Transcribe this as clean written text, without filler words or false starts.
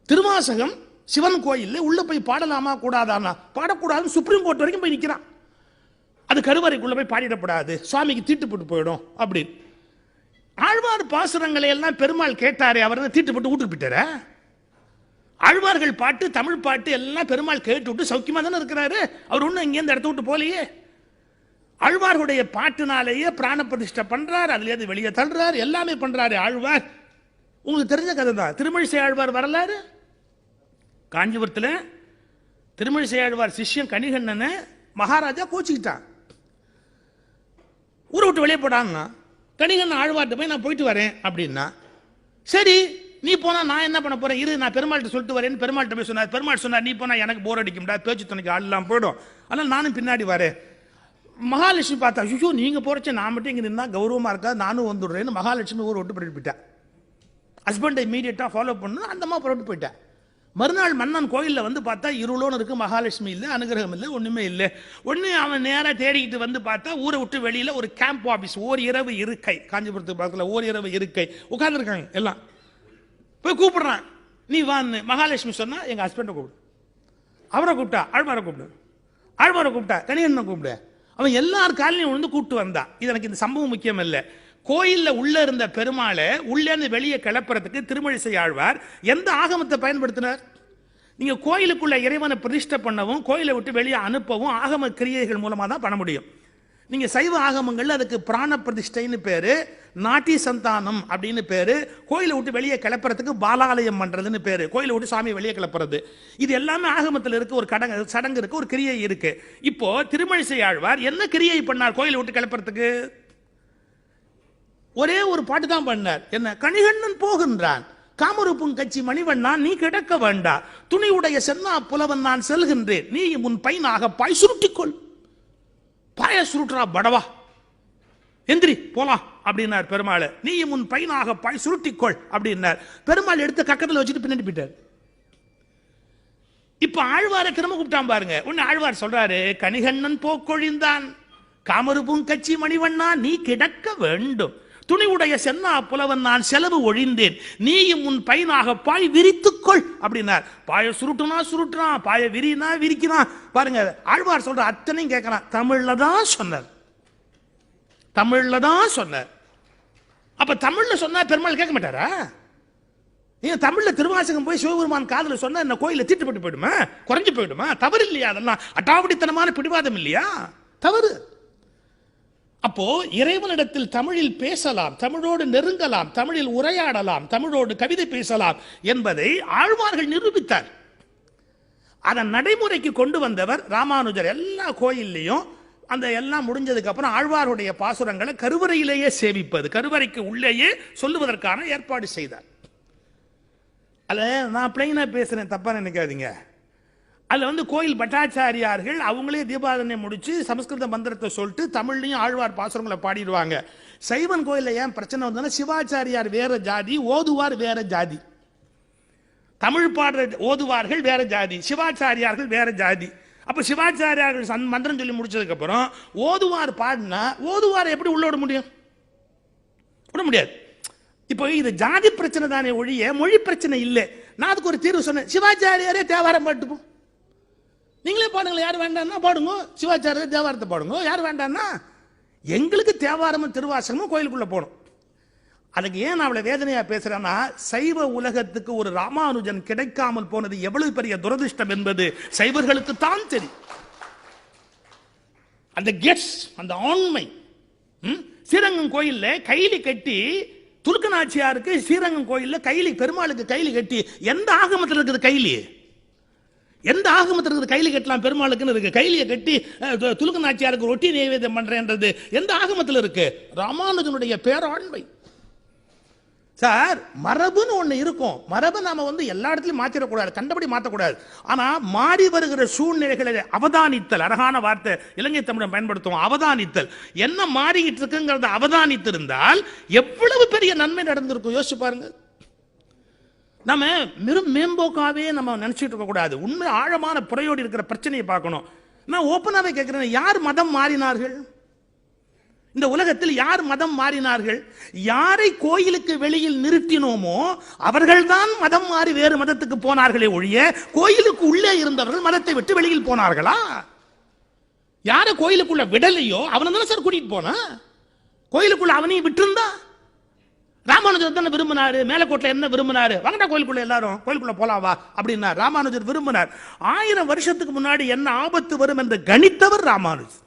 திருவாசகம் சிவன் கோயில் உள்ள போய் பாடலாமா கூடாதானா? பாடக்கூடாதுன்னு சுப்ரீம் கோர்ட் வரைக்கும் போய் நிற்கிறான். அது கருவறைக்குள்ள போய் பாடிடப்படாது, சுவாமிக்கு தீட்டுப்பட்டு போயிடும் அப்படின்னு. ஆழ்வார் பாசுரங்களை எல்லாம் பெருமாள் கேட்டாரே, அவர் தீட்டுப்பட்டு வீட்டுக்கு போயிட்டார? ஆழ்வார்கள் பாட்டு, தமிழ் பாட்டு எல்லாம் பெருமாள் கேட்டு விட்டு சௌக்கியமா தானே இருக்கிறாரு. அவர் ஒன்றும் இங்கேருந்து இடத்த விட்டு போலையே. ஆழ்வார்களுடைய பாட்டுனாலேயே பிராண பிரதிஷ்டை பண்றாரு, அதுலேயே வெளியே தள்ளுறாரு, எல்லாமே பண்றாரு ஆழ்வார். உங்களுக்கு தெரிஞ்ச கதை தான் திருமழிசை ஆழ்வார் வரலாறு. காஞ்சிபுரத்தில் திருமழிசை ஆழ்வார் சிஷ்யன் கணிகண்ணனை மகாராஜா கோச்சிக்கிட்டான். ஊரை விட்டு வெளியே போடான்னா கணிகண்ணன் ஆழ்வார்ட்ட போய் நான் போயிட்டு வரேன் அப்படின்னா, சரி நீ போனா நான் என்ன பண்ண போறேன், இரு நான் பெருமாள்கிட்ட சொல்லிட்டு வரேன்னு பெருமாள்கிட்ட போய் சொன்னார். பெருமாள் சொன்னார், நீ போனா எனக்கு போர் அடிக்கும்டா, பேச்சு துணைக்கு ஆள்லாம் போயிடும், அதனால் நானும் பின்னாடி வரேன். மகாலட்சுமி பார்த்தா, ஐயோ நீங்க போறச்ச நான் மட்டும் இங்கே நின்னா கௌரவமா இருக்கா, நானும் வந்துடுறேன்னு மகாலட்சுமி ஊரை விட்டு போயிட்டு போயிட்டேன். ஹஸ்பண்டை இமீடியட்டாக ஃபாலோ பண்ணணும், அந்த அம்மா புறப்பட்டு போயிட்டேன். மறுநாள் மன்னன் கோயிலில் வந்து பார்த்தா இருளோன்னு இருக்கு, மகாலட்சுமி இல்லை, அனுகிரகம் இல்லை, ஒன்றுமே இல்லை. ஒன்று அவன் நேராக தேடிக்கிட்டு வந்து பார்த்தா ஊரை விட்டு வெளியில் ஒரு கேம்ப் ஆஃபீஸ், ஓர் இரவு இருக்கை, காஞ்சிபுரத்துக்கு பக்கத்தில் ஓர் இரவு இருக்கை உட்காந்துருக்காங்க எல்லாம். போய் கூப்பிடுறான், நீ வான்னு. மகாலட்சுமி சொன்னா எங்கள் ஹஸ்பண்டை கூப்பிடு. அவரை கூப்பிட்டா ஆழ்வாரை கூப்பிடு, ஆழ்வாரை கூப்பிட்டா கணிகண்ணனை கூப்பிடு. அவன் எல்லார் காலையும் வந்து கூப்பிட்டு வந்தான். இது எனக்கு இந்த சம்பவம் முக்கியம் இல்லை. கோயிலில் உள்ள இருந்த பெருமாளை உள்ளேருந்து வெளியே கிளப்புறதுக்கு திருமழிசை ஆழ்வார் எந்த ஆகமத்தை பயன்படுத்தினார்? நீங்க கோயிலுக்குள்ள இறைவனை பிரதிஷ்டை பண்ணவும் கோயிலை விட்டு வெளியே அனுப்பவும் ஆகம கிரியைகள் மூலமாக தான் பண்ண முடியும். நீங்க சைவ ஆகமங்கள்ல அதுக்கு பிராண பிரதிஷ்டைன்னு பேரு, நாட்டி சந்தானம் அப்படின்னு பேரு, கோயிலை விட்டு வெளியே கிளப்புறதுக்கு பாலாலயம் பண்றதுன்னு பேரு, கோயிலை விட்டு சாமியை வெளியே கிளப்புறது. இது எல்லாமே ஆகமத்தில் இருக்கு, ஒரு சடங்கு இருக்கு, ஒரு கிரியை இருக்கு. இப்போ திருமழிசை ஆழ்வார் என்ன கிரியை பண்ணார் கோயிலை விட்டு கிளப்புறதுக்கு? ஒரே ஒரு பாட்டு தான் பண்ணார். என்ன? கணிகண்ணன் போகின்றான், காமருப்பும் கட்சி மணிவண்ணா நீ கிடக்க வேண்டா, துணி உடைய சென்னா புலவன் நான் செல்கின்றேன், நீ முன் பைனாக பாய் சுருட்டிக்கொள். பாய சுருட்டுறா படவா, எந்திரி போலாம் அப்படின்னார் பெருமாள். நீ முன் பைனாக பாய் சுருட்டிக்கொள் அப்படின்னார். பெருமாள் எடுத்து கக்கத்தில் வச்சுட்டு பின்னாடி போயிட்டார். இப்ப ஆழ்வாரை திரும்ப கூப்பிட்டான் பாருங்க. ஒன்னு ஆழ்வார் சொல்றாரு, கணிகண்ணன் போக்கொழிந்தான், காமருப்பும் கட்சி மணிவண்ணா நீ கிடக்க வேண்டும், துணி உடைய சென்னா புலவன் நான் செலவு ஒழிந்தேன், நீயும் உன் பையனாக பாய் விரித்துக்கொள் அப்படின்னார். பாய சுருட்டுனா சுருட்டுறான், பாய விரினா விரிக்கிறான். பாருங்க ஆழ்வார் சொல்ற அத்தனையும் கேட்கறான். தமிழ்ல தான் சொன்னார், தமிழ்ல தான் சொன்னார். அப்ப தமிழ்ல சொன்னா பெருமாள் கேட்க மாட்டாரா? நீங்க தமிழ்ல திருவாசகம் போய் சிவபெருமான் காதல சொன்னா என்ன கோயில தீட்டுப்பட்டு போயிடுமா, குறைஞ்சு போயிடுமா? தவறு இல்லையா? அதெல்லாம் அட்டாவடித்தனமான பிடிவாதம் இல்லையா? தவறு. அப்போ இறைவனிடத்தில் தமிழில் பேசலாம், தமிழோடு நெருங்கலாம், தமிழில் உரையாடலாம், தமிழோடு கவிதை பேசலாம் என்பதை ஆழ்வார்கள் நிரூபித்தார். அதன் நடைமுறைக்கு கொண்டு வந்தவர் ராமானுஜர். எல்லா கோயில்லையும் அந்த எல்லாம் முடிஞ்சதுக்கு அப்புறம் ஆழ்வாருடைய பாசுரங்களை கருவறையிலேயே சேவிப்பது, கருவறைக்கு உள்ளேயே சொல்லுவதற்கான ஏற்பாடு செய்தார். அல்ல நான் பிளைனா பேசுறேன், தப்பா நினைக்காதீங்க. அதில் வந்து கோயில் பட்டாச்சாரியார்கள் அவங்களே தீபாவளி முடிச்சு சமஸ்கிருத மந்திரத்தை சொல்லிட்டு தமிழ்லையும் ஆழ்வார் பாசுரங்களை பாடிடுவாங்க. சைவன் கோயிலில் ஏன் பிரச்சனை வந்ததுன்னா, சிவாச்சாரியார் வேற ஜாதி, ஓதுவார் வேற ஜாதி. தமிழ் பாடுற ஓதுவார்கள் வேற ஜாதி, சிவாச்சாரியார்கள் வேற ஜாதி. அப்போ சிவாச்சாரியார்கள் மந்திரம் சொல்லி முடிச்சதுக்கு அப்புறம் ஓதுவார் பாடினா ஓதுவார் எப்படி உள்ள விட முடியும்? விட முடியாது. இப்போ இது ஜாதி பிரச்சனை தானே ஒழிய மொழி பிரச்சனை இல்லை. நான் அதுக்கு ஒரு தீர்வு சொன்னேன், சிவாச்சாரியாரே தேவாரம் பாட்டுப்போம், நீங்களே பாடுங்களேன், யார் வேண்டாம்னா பாடுங்க, சிவாச்சாரியர் தேவாரத்தை பாடுங்க, யார் வேண்டாம்னா. எங்களுக்கு தேவாரமும் திருவாசகமும் கோயிலுக்குள்ள போகணும். அதுக்கு ஏன் நான் அவ்வளவு வேதனையா பேசுறேன்னா, சைவ உலகத்துக்கு ஒரு ராமானுஜன் கிடைக்காமல் போனது எவ்வளவு பெரிய துரதிருஷ்டம் என்பது சைவர்களுக்கு தான் தெரியும். அந்த கெட்ஸ், அந்த ஆண்மை. ஸ்ரீரங்கம் கோயில்ல கைலி கட்டி துலுக்க நாச்சியாருக்கு, ஸ்ரீரங்கம் கோயில்ல கைலி, பெருமாளுக்கு கைலி கட்டி, எந்த ஆகமத்தில் இருக்குது கைலி? எந்த ஆகமத்தில் இருக்குது கைலி கட்டலாம் பெருமாளுக்குன்னு இருக்கு? கைலியை கட்டி துலுக்க நாச்சியாருக்கு ரொட்டி நைவேத்தியம் பண்றேன்றது எந்த ஆகமத்தில் இருக்கு? ராமானுஜனுடைய பேராண்மை. சார் மரபுன்னு ஒண்ணு இருக்கும். மரபு நாம வந்து எல்லா இடத்துலையும் மாற்றிடக்கூடாது, கண்டபடி மாற்றக்கூடாது. ஆனா மாறி வருகிற சூழ்நிலைகளை அவதானித்தல், அழகான வார்த்தை இலங்கை தமிழன் பயன்படுத்துவோம், அவதானித்தல். என்ன மாறிக்கிட்டு இருக்குங்கிறத அவதானித்து இருந்தால் எவ்வளவு பெரிய நன்மை நடந்திருக்கும் யோசிச்சு பாருங்க. நம்ம மேம்போக்காவே நம்ம நினைச்சிட்டு இருக்க கூடாது. உண்மை ஆழமான புறையோடு இருக்கிற பிரச்சனையை பார்க்கணும். நான் ஓப்பனாவே கேட்கிறேன், யார் மதம் மாறினார்கள்? இந்த உலகத்தில் யார் மதம் மாறினார்கள்? யாரை கோயிலுக்கு வெளியில் நிறுத்தினோமோ அவர்கள்தான் மதம் மாறி வேறு மதத்துக்கு போனார்களே ஒழிய கோயிலுக்கு உள்ளே இருந்தவர்கள் மதத்தை விட்டு வெளியில் போனார்களா? யாரை கோயிலுக்குள்ள விடலையோ அவனை தானே சார் கூட்டிட்டு போனா. கோயிலுக்குள்ள அவனையும் விட்டுருந்தா ராமானுஜர் தானே விரும்பினாரு. மேலக்கோட்டில் என்ன விரும்பினாரு? வாங்கடா கோயிலுக்குள்ள எல்லாரும் கோயிலுக்குள்ள போலாவா அப்படின்னா ராமானுஜர் விரும்பினார். 1000 வருஷத்துக்கு முன்னாடி என்ன ஆபத்து வரும் என்று கணித்தவர் ராமானுஜர்.